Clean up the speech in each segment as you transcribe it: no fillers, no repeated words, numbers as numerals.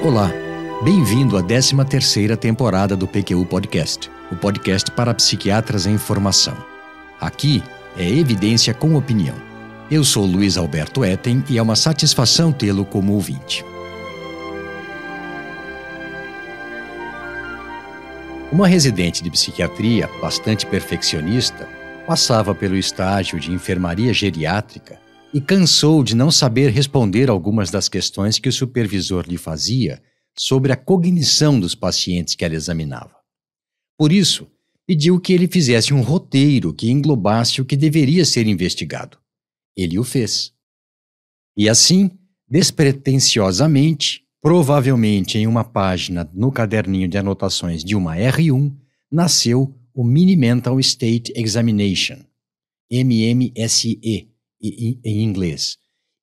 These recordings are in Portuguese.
Olá, bem-vindo à 13ª temporada do PQU Podcast, o podcast para psiquiatras em formação. Aqui é evidência com opinião. Eu sou Luiz Alberto Etten e é uma satisfação tê-lo como ouvinte. Uma residente de psiquiatria, bastante perfeccionista, passava pelo estágio de enfermaria geriátrica e cansou de não saber responder algumas das questões que o supervisor lhe fazia sobre a cognição dos pacientes que ela examinava. Por isso, pediu que ele fizesse um roteiro que englobasse o que deveria ser investigado. Ele o fez. E assim, despretensiosamente, provavelmente em uma página no caderninho de anotações de uma R1, nasceu o Mini Mental State Examination, MMSE, em inglês,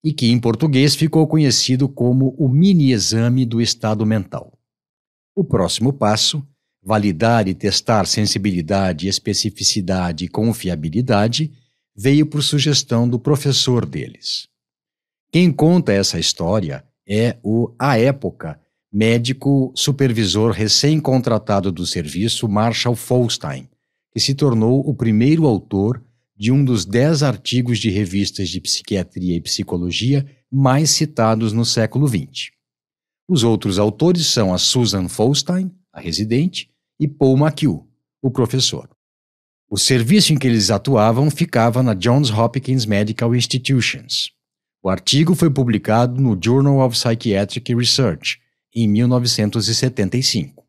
e que em português ficou conhecido como o mini-exame do estado mental. O próximo passo, validar e testar sensibilidade, especificidade e confiabilidade, veio por sugestão do professor deles. Quem conta essa história é o, à época, médico supervisor recém-contratado do serviço Marshall Folstein, que se tornou o primeiro autor de um dos 10 artigos de revistas de psiquiatria e psicologia mais citados no século XX. Os outros autores são a Susan Folstein, a residente, e Paul McHugh, o professor. O serviço em que eles atuavam ficava na Johns Hopkins Medical Institutions. O artigo foi publicado no Journal of Psychiatric Research, em 1975.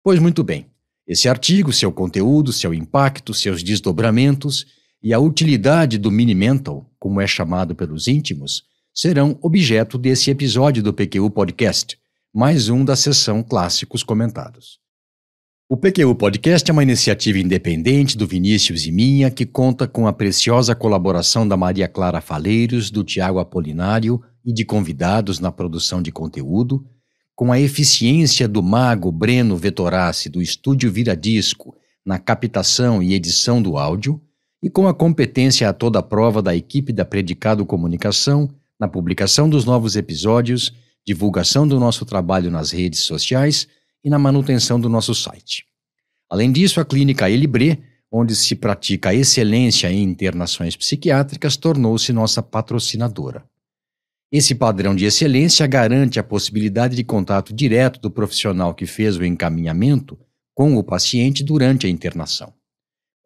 Pois muito bem, esse artigo, seu conteúdo, seu impacto, seus desdobramentos e a utilidade do Mini Mental, como é chamado pelos íntimos, serão objeto desse episódio do PQU Podcast, mais um da seção Clássicos Comentados. O PQU Podcast é uma iniciativa independente do Vinícius e minha, que conta com a preciosa colaboração da Maria Clara Faleiros, do Tiago Apolinário e de convidados na produção de conteúdo, com a eficiência do mago Breno Vettorassi, do Estúdio Viradisco, na captação e edição do áudio, e com a competência a toda prova da equipe da Predicado Comunicação, na publicação dos novos episódios, divulgação do nosso trabalho nas redes sociais e na manutenção do nosso site. Além disso, a Clínica Elibré, onde se pratica a excelência em internações psiquiátricas, tornou-se nossa patrocinadora. Esse padrão de excelência garante a possibilidade de contato direto do profissional que fez o encaminhamento com o paciente durante a internação,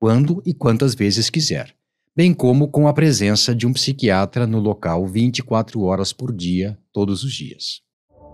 quando e quantas vezes quiser, bem como com a presença de um psiquiatra no local 24 horas por dia, todos os dias.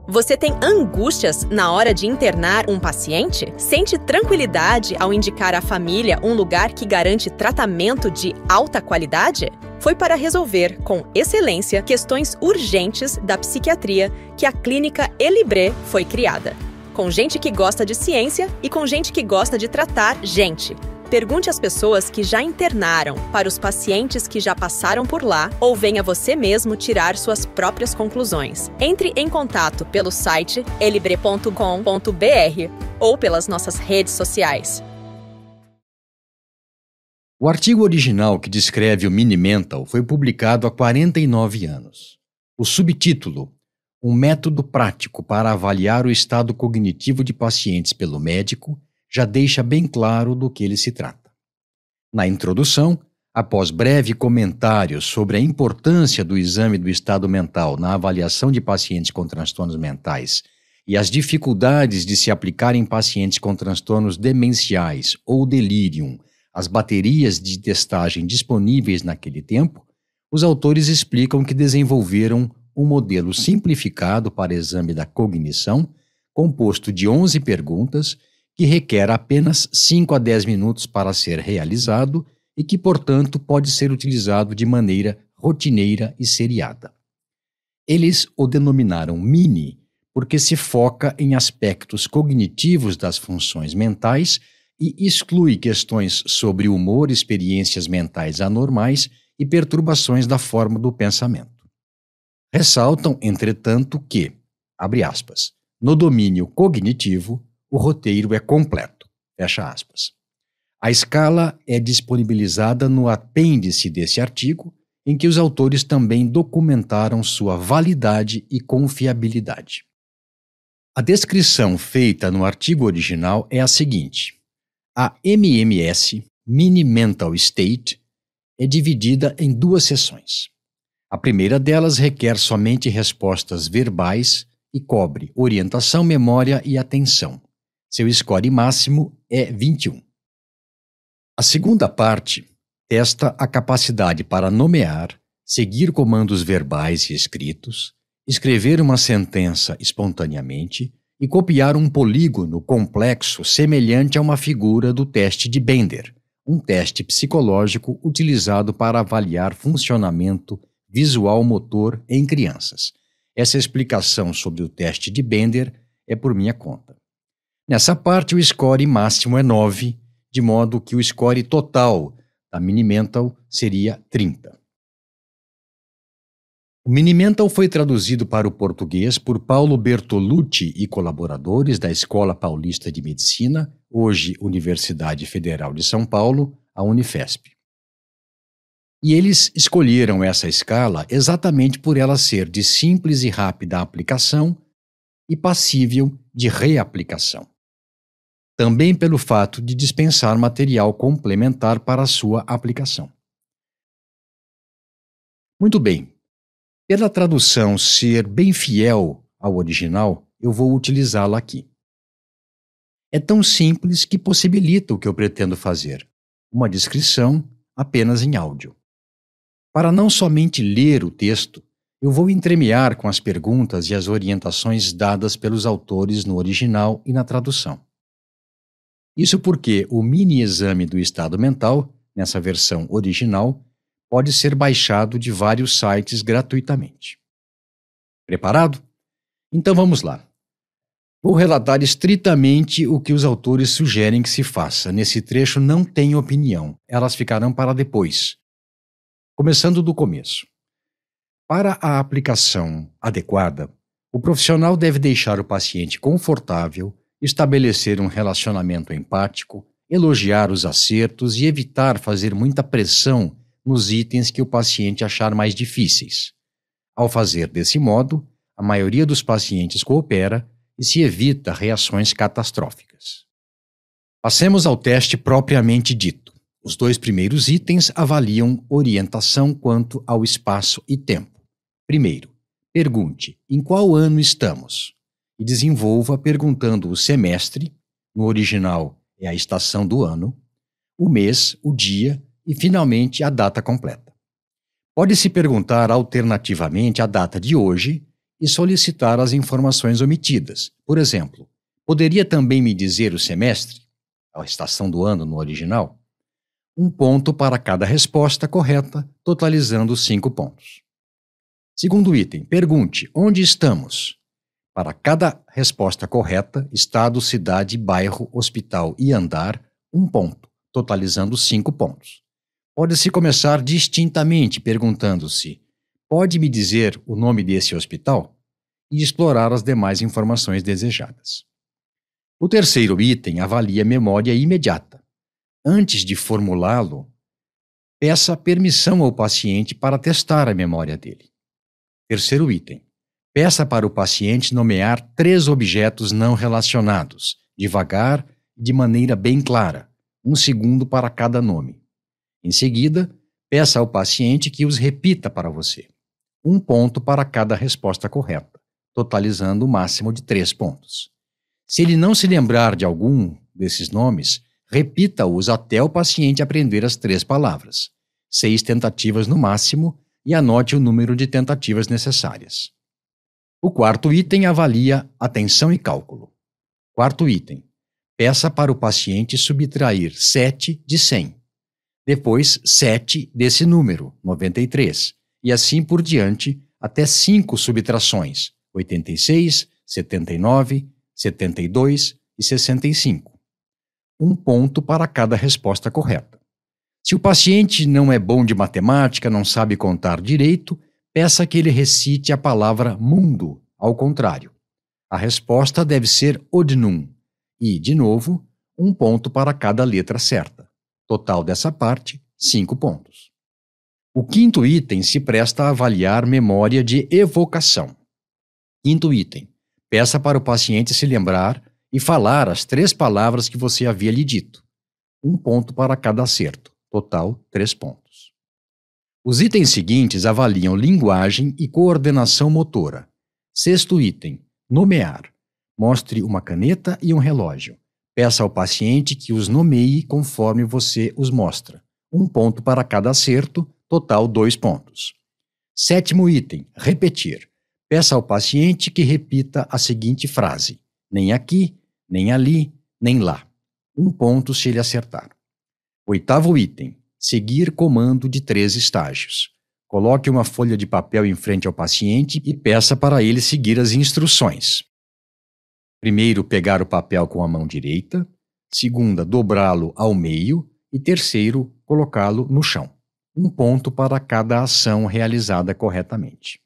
Você tem angústias na hora de internar um paciente? Sente tranquilidade ao indicar à família um lugar que garante tratamento de alta qualidade? Foi para resolver, com excelência, questões urgentes da psiquiatria que a Clínica Elibré foi criada. Com gente que gosta de ciência e com gente que gosta de tratar gente. Pergunte às pessoas que já internaram, para os pacientes que já passaram por lá, ou venha você mesmo tirar suas próprias conclusões. Entre em contato pelo site elibre.com.br ou pelas nossas redes sociais. O artigo original que descreve o Mini Mental foi publicado há 49 anos. O subtítulo, Um método prático para avaliar o estado cognitivo de pacientes pelo médico, já deixa bem claro do que ele se trata. Na introdução, após breve comentário sobre a importância do exame do estado mental na avaliação de pacientes com transtornos mentais e as dificuldades de se aplicar em pacientes com transtornos demenciais ou delirium as baterias de testagem disponíveis naquele tempo, os autores explicam que desenvolveram um modelo simplificado para exame da cognição, composto de 11 perguntas, que requer apenas 5 a 10 minutos para ser realizado e que, portanto, pode ser utilizado de maneira rotineira e seriada. Eles o denominaram Mini porque se foca em aspectos cognitivos das funções mentais e exclui questões sobre humor, experiências mentais anormais e perturbações da forma do pensamento. Ressaltam, entretanto, que, abre aspas, no domínio cognitivo, o roteiro é completo, fecha aspas. A escala é disponibilizada no apêndice desse artigo, em que os autores também documentaram sua validade e confiabilidade. A descrição feita no artigo original é a seguinte: a MMS, Mini Mental State, é dividida em duas seções. A primeira delas requer somente respostas verbais e cobre orientação, memória e atenção. Seu score máximo é 21. A segunda parte testa a capacidade para nomear, seguir comandos verbais e escritos, escrever uma sentença espontaneamente e copiar um polígono complexo semelhante a uma figura do teste de Bender, um teste psicológico utilizado para avaliar funcionamento visual-motor em crianças. Essa explicação sobre o teste de Bender é por minha conta. Nessa parte, o score máximo é 9, de modo que o score total da Mini Mental seria 30. O Mini Mental foi traduzido para o português por Paulo Bertolucci e colaboradores da Escola Paulista de Medicina, hoje Universidade Federal de São Paulo, a Unifesp. E eles escolheram essa escala exatamente por ela ser de simples e rápida aplicação e passível de reaplicação. Também pelo fato de dispensar material complementar para a sua aplicação. Muito bem. Pela tradução ser bem fiel ao original, eu vou utilizá-la aqui. É tão simples que possibilita o que eu pretendo fazer, uma descrição apenas em áudio. Para não somente ler o texto, eu vou entremear com as perguntas e as orientações dadas pelos autores no original e na tradução. Isso porque o mini-exame do estado mental, nessa versão original, pode ser baixado de vários sites gratuitamente. Preparado? Então vamos lá. Vou relatar estritamente o que os autores sugerem que se faça. Nesse trecho não tem opinião, elas ficarão para depois. Começando do começo. Para a aplicação adequada, o profissional deve deixar o paciente confortável, estabelecer um relacionamento empático, elogiar os acertos e evitar fazer muita pressão nos itens que o paciente achar mais difíceis. Ao fazer desse modo, a maioria dos pacientes coopera e se evita reações catastróficas. Passemos ao teste propriamente dito. Os 2 primeiros itens avaliam orientação quanto ao espaço e tempo. Primeiro, pergunte em qual ano estamos e desenvolva perguntando o semestre, no original é a estação do ano, o mês, o dia e, finalmente, a data completa. Pode-se perguntar alternativamente a data de hoje e solicitar as informações omitidas. Por exemplo, poderia também me dizer o semestre, a estação do ano no original? 1 ponto para cada resposta correta, totalizando 5 pontos. Segundo item, pergunte onde estamos. Para cada resposta correta, estado, cidade, bairro, hospital e andar, 1 ponto, totalizando 5 pontos. Pode-se começar distintamente perguntando-se: pode me dizer o nome desse hospital? E explorar as demais informações desejadas. O terceiro item avalia a memória imediata. Antes de formulá-lo, peça permissão ao paciente para testar a memória dele. Terceiro item. Peça para o paciente nomear 3 objetos não relacionados, devagar e de maneira bem clara, 1 segundo para cada nome. Em seguida, peça ao paciente que os repita para você. 1 ponto para cada resposta correta, totalizando o máximo de 3 pontos. Se ele não se lembrar de algum desses nomes, repita-os até o paciente aprender as 3 palavras. 6 tentativas no máximo e anote o número de tentativas necessárias. O quarto item avalia atenção e cálculo. Quarto item. Peça para o paciente subtrair 7 de 100. Depois 7 desse número, 93, e assim por diante até 5 subtrações, 86, 79, 72 e 65. 1 ponto para cada resposta correta. Se o paciente não é bom de matemática, não sabe contar direito, peça que ele recite a palavra mundo, ao contrário. A resposta deve ser odnum e, de novo, 1 ponto para cada letra certa. Total dessa parte, 5 pontos. O quinto item se presta a avaliar memória de evocação. Quinto item. peça para o paciente se lembrar e falar as 3 palavras que você havia lhe dito. 1 ponto para cada acerto, total 3 pontos. Os itens seguintes avaliam linguagem e coordenação motora. 6º item, nomear. Mostre uma caneta e um relógio. Peça ao paciente que os nomeie conforme você os mostra. 1 ponto para cada acerto, total 2 pontos. 7º item, repetir. Peça ao paciente que repita a seguinte frase: nem aqui, nem ali, nem lá. 1 ponto se ele acertar. 8º item, seguir comando de 3 estágios. Coloque uma folha de papel em frente ao paciente e peça para ele seguir as instruções. Primeiro, pegar o papel com a mão direita. Segunda, dobrá-lo ao meio. E terceiro, colocá-lo no chão. 1 ponto para cada ação realizada corretamente.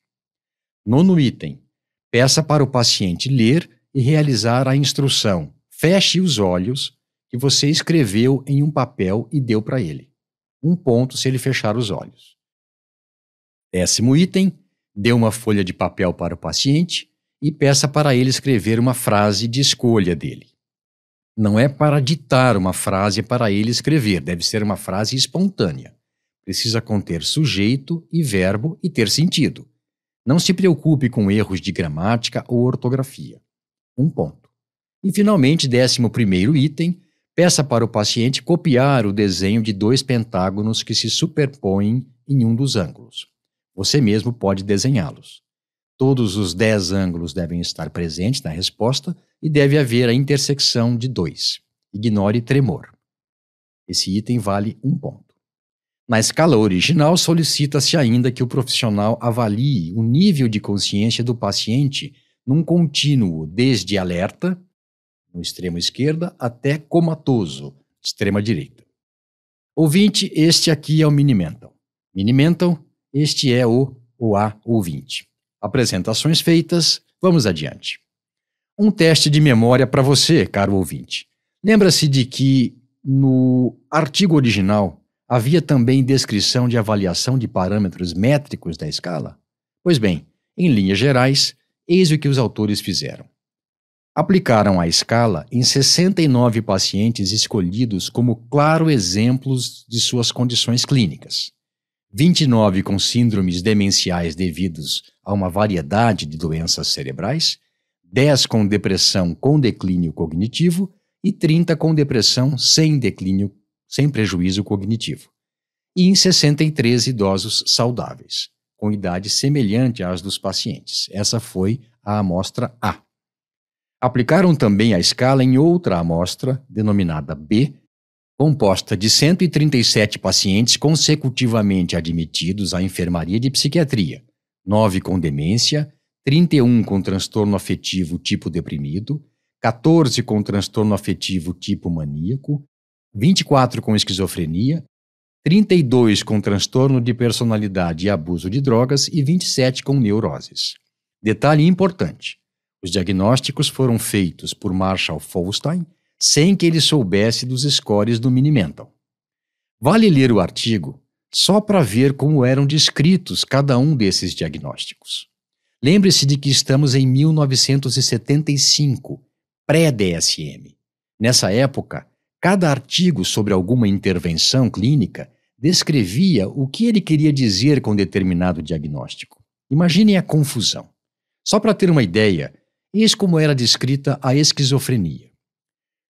9º item, peça para o paciente ler e realizar a instrução: feche os olhos, que você escreveu em um papel e deu para ele. 1 ponto se ele fechar os olhos. 10º item, dê uma folha de papel para o paciente e peça para ele escrever uma frase de escolha dele. Não é para ditar uma frase para ele escrever, deve ser uma frase espontânea. Precisa conter sujeito e verbo e ter sentido. Não se preocupe com erros de gramática ou ortografia. 1 ponto. E finalmente, 11º item, peça para o paciente copiar o desenho de 2 pentágonos que se superpõem em um dos ângulos. Você mesmo pode desenhá-los. Todos os 10 ângulos devem estar presentes na resposta e deve haver a intersecção de 2. Ignore tremor. Esse item vale 1 ponto. Na escala original, solicita-se ainda que o profissional avalie o nível de consciência do paciente num contínuo desde alerta, no extremo esquerda, até comatoso, extrema direita. Ouvinte, este aqui é o Mini-Mental. Mini-Mental, este é o A ouvinte. Apresentações feitas, vamos adiante. Um teste de memória para você, caro ouvinte. Lembra-se de que no artigo original havia também descrição de avaliação de parâmetros métricos da escala? Pois bem, em linhas gerais, eis o que os autores fizeram. Aplicaram a escala em 69 pacientes escolhidos como claros exemplos de suas condições clínicas. 29 com síndromes demenciais devidos a uma variedade de doenças cerebrais, 10 com depressão com declínio cognitivo e 30 com depressão sem declínio, sem prejuízo cognitivo. E em 63 idosos saudáveis, com idade semelhante às dos pacientes. Essa foi a amostra A. Aplicaram também a escala em outra amostra, denominada B, composta de 137 pacientes consecutivamente admitidos à enfermaria de psiquiatria, 9 com demência, 31 com transtorno afetivo tipo deprimido, 14 com transtorno afetivo tipo maníaco, 24 com esquizofrenia, 32 com transtorno de personalidade e abuso de drogas e 27 com neuroses. Detalhe importante: os diagnósticos foram feitos por Marshall Folstein sem que ele soubesse dos scores do Mini-Mental. Vale ler o artigo só para ver como eram descritos cada um desses diagnósticos. Lembre-se de que estamos em 1975, pré-DSM. Nessa época, cada artigo sobre alguma intervenção clínica descrevia o que ele queria dizer com determinado diagnóstico. Imaginem a confusão. Só para ter uma ideia, eis como era descrita a esquizofrenia.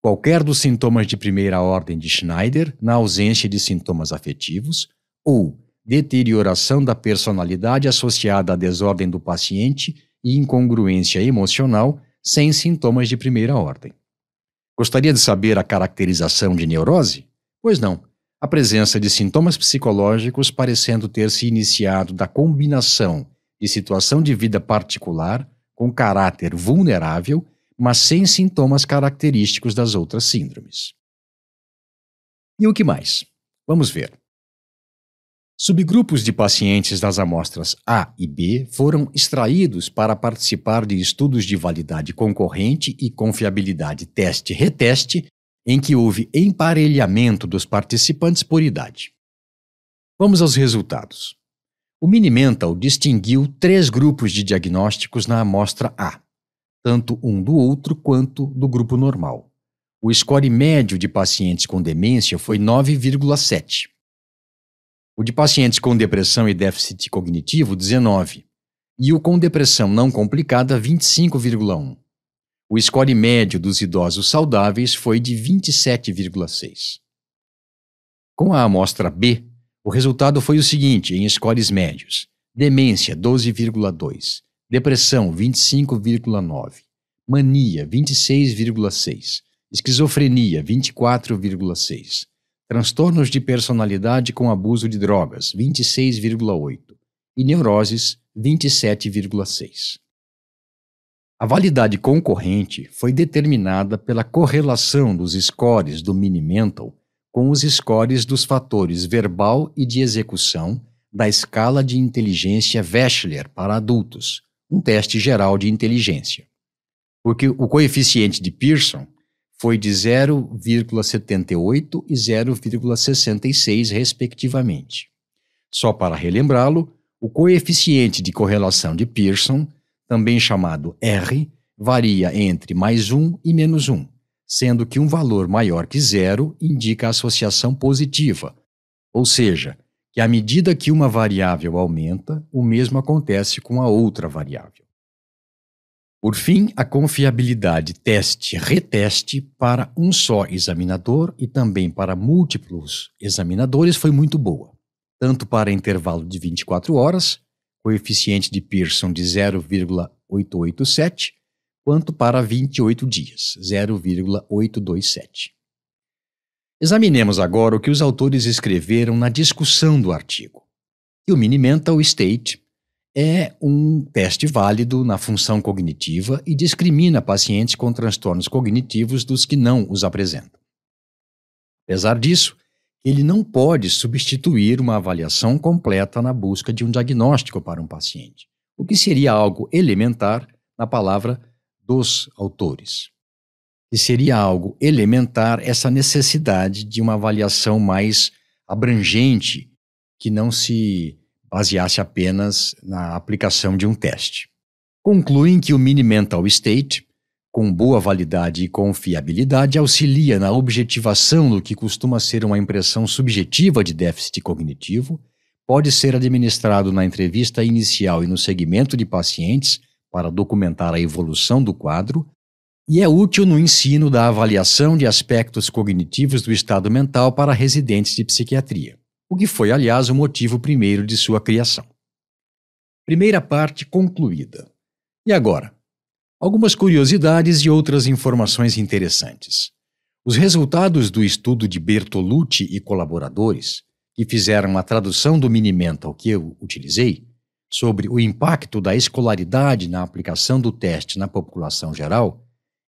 Qualquer dos sintomas de primeira ordem de Schneider, na ausência de sintomas afetivos, ou deterioração da personalidade associada à desordem do paciente e incongruência emocional sem sintomas de primeira ordem. Gostaria de saber a caracterização de neurose? Pois não. A presença de sintomas psicológicos parecendo ter se iniciado da combinação de situação de vida particular com caráter vulnerável, mas sem sintomas característicos das outras síndromes. E o que mais? Vamos ver. Subgrupos de pacientes das amostras A e B foram extraídos para participar de estudos de validade concorrente e confiabilidade teste-reteste, em que houve emparelhamento dos participantes por idade. Vamos aos resultados. O Mini-Mental distinguiu 3 grupos de diagnósticos na amostra A: tanto um do outro quanto do grupo normal. O score médio de pacientes com demência foi 9,7. O de pacientes com depressão e déficit cognitivo, 19. E o com depressão não complicada, 25,1. O score médio dos idosos saudáveis foi de 27,6. Com a amostra B, o resultado foi o seguinte em scores médios: demência, 12,2. Depressão, 25,9. Mania, 26,6. Esquizofrenia, 24,6. Transtornos de personalidade com abuso de drogas, 26,8. E neuroses, 27,6. A validade concorrente foi determinada pela correlação dos scores do Mini-Mental com os scores dos fatores verbal e de execução da escala de inteligência Wechsler para adultos, um teste geral de inteligência. Porque o coeficiente de Pearson foi de 0,78 e 0,66, respectivamente. Só para relembrá-lo, o coeficiente de correlação de Pearson, também chamado R, varia entre +1 e -1, sendo que um valor maior que 0 indica associação positiva, ou seja, que à medida que uma variável aumenta, o mesmo acontece com a outra variável. Por fim, a confiabilidade teste-reteste para um só examinador e também para múltiplos examinadores foi muito boa, tanto para intervalo de 24 horas, coeficiente de Pearson de 0,887, quanto para 28 dias, 0,827. Examinemos agora o que os autores escreveram na discussão do artigo. O Mini-Mental State é um teste válido na função cognitiva e discrimina pacientes com transtornos cognitivos dos que não os apresentam. Apesar disso, ele não pode substituir uma avaliação completa na busca de um diagnóstico para um paciente, o que seria algo elementar na palavra dos autores. E seria algo elementar essa necessidade de uma avaliação mais abrangente que não se baseasse apenas na aplicação de um teste. Concluem que o Mini-Mental State, com boa validade e confiabilidade, auxilia na objetivação do que costuma ser uma impressão subjetiva de déficit cognitivo, pode ser administrado na entrevista inicial e no segmento de pacientes para documentar a evolução do quadro, e é útil no ensino da avaliação de aspectos cognitivos do estado mental para residentes de psiquiatria, o que foi, aliás, o motivo primeiro de sua criação. Primeira parte concluída. E agora? Algumas curiosidades e outras informações interessantes. Os resultados do estudo de Bertolucci e colaboradores, que fizeram a tradução do Mini-Mental que eu utilizei, sobre o impacto da escolaridade na aplicação do teste na população geral,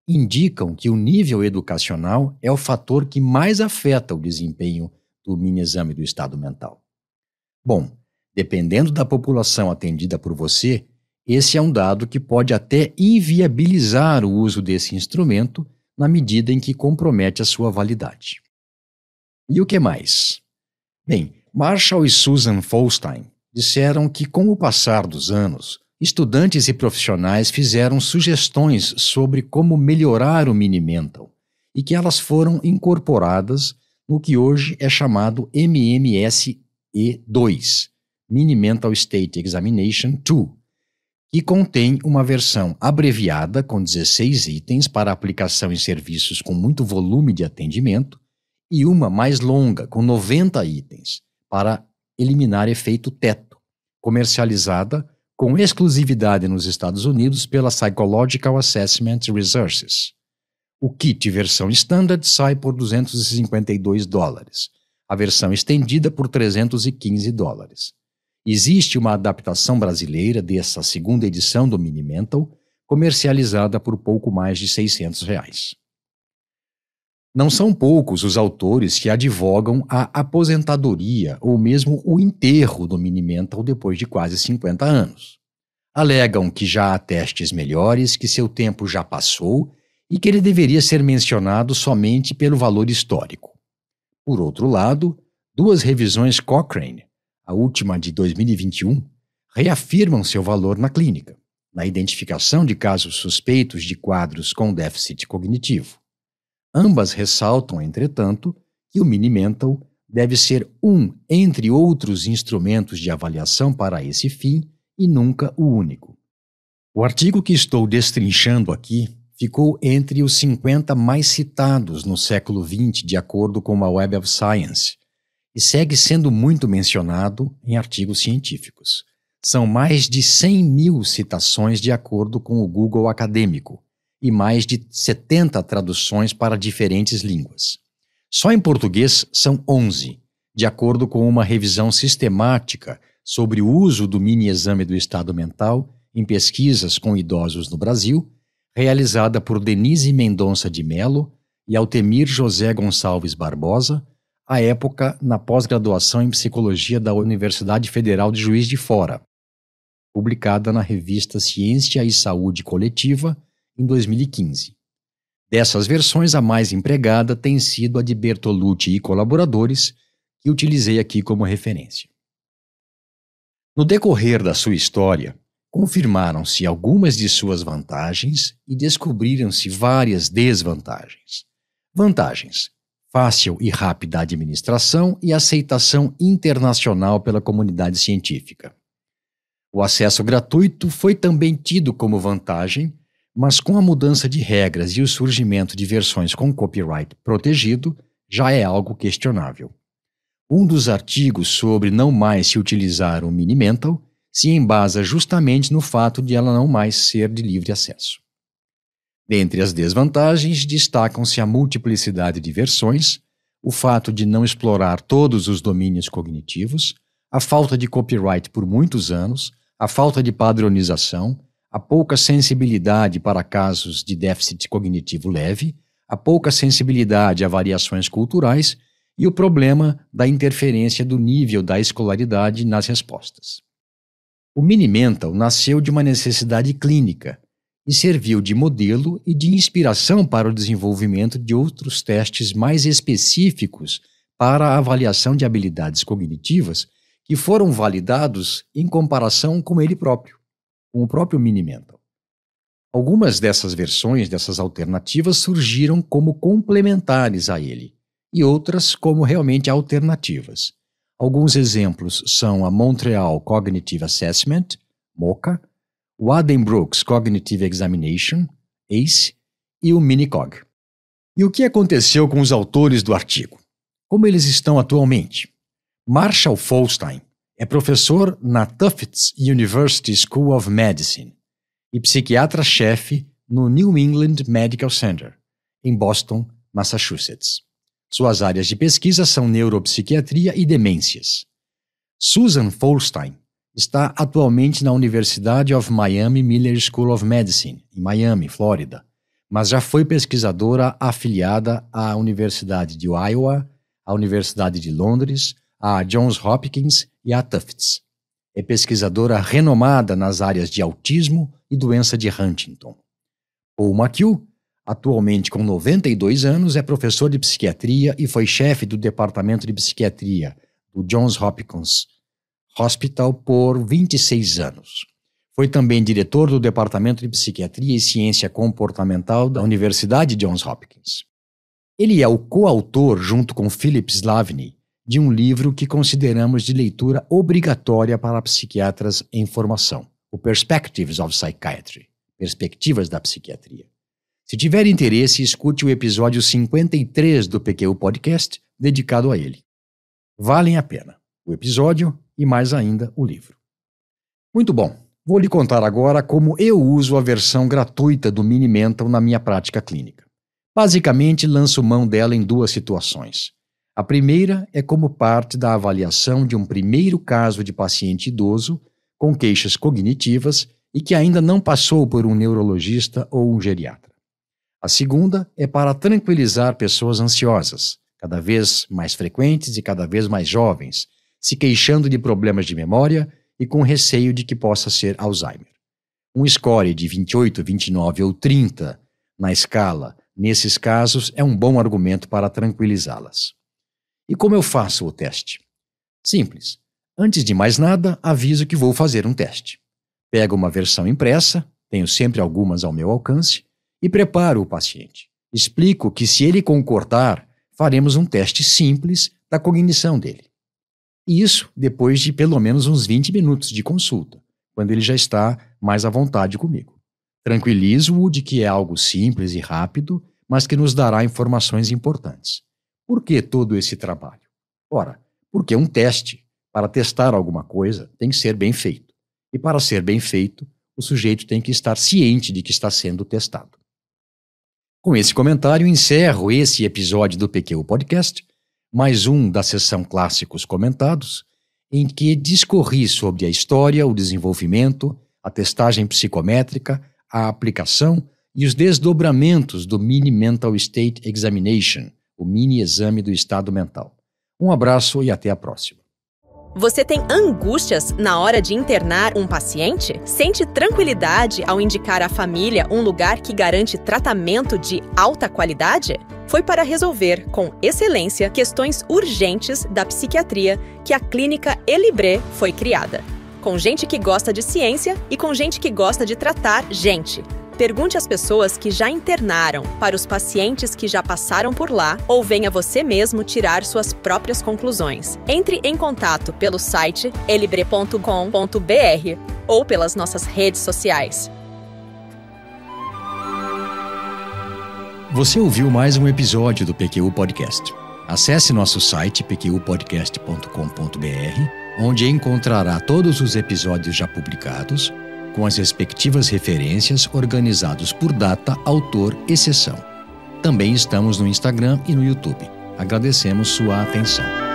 indicam que o nível educacional é o fator que mais afeta o desempenho do mini-exame do estado mental. Bom, dependendo da população atendida por você, esse é um dado que pode até inviabilizar o uso desse instrumento na medida em que compromete a sua validade. E o que mais? Bem, Marshall e Susan Folstein disseram que, com o passar dos anos, estudantes e profissionais fizeram sugestões sobre como melhorar o Mini-Mental e que elas foram incorporadas no que hoje é chamado MMSE2, Mini-Mental State Examination 2, que contém uma versão abreviada com 16 itens para aplicação em serviços com muito volume de atendimento e uma mais longa com 90 itens para eliminar efeito teto, comercializada com exclusividade nos Estados Unidos pela Psychological Assessment Resources. O kit versão standard sai por $252, a versão estendida por $315. Existe uma adaptação brasileira dessa segunda edição do Mini-Mental, comercializada por pouco mais de R$600. Não são poucos os autores que advogam a aposentadoria ou mesmo o enterro do Mini-Mental depois de quase 50 anos. Alegam que já há testes melhores, que seu tempo já passou e que ele deveria ser mencionado somente pelo valor histórico. Por outro lado, duas revisões Cochrane, a última de 2021, reafirmam seu valor na clínica. na identificação de casos suspeitos de quadros com déficit cognitivo. Ambas ressaltam, entretanto, que o Mini-Mental deve ser entre outros instrumentos de avaliação para esse fim e nunca o único. O artigo que estou destrinchando aqui ficou entre os 50 mais citados no século XX, de acordo com a Web of Science, e segue sendo muito mencionado em artigos científicos. São mais de 100.000 citações de acordo com o Google Acadêmico e mais de 70 traduções para diferentes línguas. Só em português são 11, de acordo com uma revisão sistemática sobre o uso do mini-exame do estado mental em pesquisas com idosos no Brasil, realizada por Denise Mendonça de Mello e Altemir José Gonçalves Barbosa, à época na pós-graduação em Psicologia da Universidade Federal de Juiz de Fora, publicada na revista Ciência e Saúde Coletiva em 2015. Dessas versões, a mais empregada tem sido a de Bertolucci e colaboradores, que utilizei aqui como referência. No decorrer da sua história, confirmaram-se algumas de suas vantagens e descobriram-se várias desvantagens. Vantagens: fácil e rápida administração e aceitação internacional pela comunidade científica. O acesso gratuito foi também tido como vantagem, mas com a mudança de regras e o surgimento de versões com copyright protegido, já é algo questionável. Um dos artigos sobre não mais se utilizar o Mini-Mental se embasa justamente no fato de ela não mais ser de livre acesso. Dentre as desvantagens, destacam-se a multiplicidade de versões, o fato de não explorar todos os domínios cognitivos, a falta de copyright por muitos anos, a falta de padronização, a pouca sensibilidade para casos de déficit cognitivo leve, a pouca sensibilidade a variações culturais e o problema da interferência do nível da escolaridade nas respostas. O Mini-Mental nasceu de uma necessidade clínica e serviu de modelo e de inspiração para o desenvolvimento de outros testes mais específicos para a avaliação de habilidades cognitivas que foram validados em comparação com ele próprio, com o próprio Mini-Mental. Algumas dessas versões, dessas alternativas, surgiram como complementares a ele, e outras como realmente alternativas. Alguns exemplos são a Montreal Cognitive Assessment, MoCA, o Addenbrooke's Cognitive Examination, ACE, e o Minicog. E o que aconteceu com os autores do artigo? Como eles estão atualmente? Marshall Folstein é professor na Tufts University School of Medicine e psiquiatra-chefe no New England Medical Center, em Boston, Massachusetts. Suas áreas de pesquisa são neuropsiquiatria e demências. Susan Folstein está atualmente na Universidade of Miami Miller School of Medicine, em Miami, Flórida, mas já foi pesquisadora afiliada à Universidade de Iowa, à Universidade de Londres, à Johns Hopkins e à Tufts. É pesquisadora renomada nas áreas de autismo e doença de Huntington. Paul McHugh, atualmente com 92 anos, é professor de psiquiatria e foi chefe do Departamento de Psiquiatria do Johns Hopkins Hospital por 26 anos. Foi também diretor do Departamento de Psiquiatria e Ciência Comportamental da Universidade Johns Hopkins. Ele é o coautor, junto com Philip Slavny, de um livro que consideramos de leitura obrigatória para psiquiatras em formação, o Perspectives of Psychiatry, Perspectivas da Psiquiatria. Se tiver interesse, escute o episódio 53 do PQ Podcast, dedicado a ele. Valem a pena o episódio e, mais ainda, o livro. Muito bom, vou lhe contar agora como eu uso a versão gratuita do Mini-Mental na minha prática clínica. Basicamente, lanço mão dela em duas situações. A primeira é como parte da avaliação de um primeiro caso de paciente idoso com queixas cognitivas e que ainda não passou por um neurologista ou um geriatra. A segunda é para tranquilizar pessoas ansiosas, cada vez mais frequentes e cada vez mais jovens, se queixando de problemas de memória e com receio de que possa ser Alzheimer. Um score de 28, 29 ou 30 na escala, nesses casos, é um bom argumento para tranquilizá-las. E como eu faço o teste? Simples. Antes de mais nada, aviso que vou fazer um teste. Pego uma versão impressa, tenho sempre algumas ao meu alcance, e preparo o paciente. Explico que, se ele concordar, faremos um teste simples da cognição dele. E isso depois de pelo menos uns 20 minutos de consulta, quando ele já está mais à vontade comigo. Tranquilizo-o de que é algo simples e rápido, mas que nos dará informações importantes. Por que todo esse trabalho? Ora, porque um teste, para testar alguma coisa, tem que ser bem feito. E para ser bem feito, o sujeito tem que estar ciente de que está sendo testado. Com esse comentário, encerro esse episódio do PQ Podcast, mais um da sessão Clássicos Comentados, em que discorri sobre a história, o desenvolvimento, a testagem psicométrica, a aplicação e os desdobramentos do Mini Mental State Examination, o mini exame do estado mental. Um abraço e até a próxima. Você tem angústias na hora de internar um paciente? Sente tranquilidade ao indicar à família um lugar que garante tratamento de alta qualidade? Foi para resolver, com excelência, questões urgentes da psiquiatria que a clínica Elibre foi criada. Com gente que gosta de ciência e com gente que gosta de tratar gente. Pergunte às pessoas que já internaram, para os pacientes que já passaram por lá, ou venha você mesmo tirar suas próprias conclusões. Entre em contato pelo site elibre.com.br ou pelas nossas redes sociais. Você ouviu mais um episódio do PQ Podcast. Acesse nosso site pqpodcast.com.br, onde encontrará todos os episódios já publicados, com as respectivas referências organizados por data, autor e sessão. Também estamos no Instagram e no YouTube. Agradecemos sua atenção.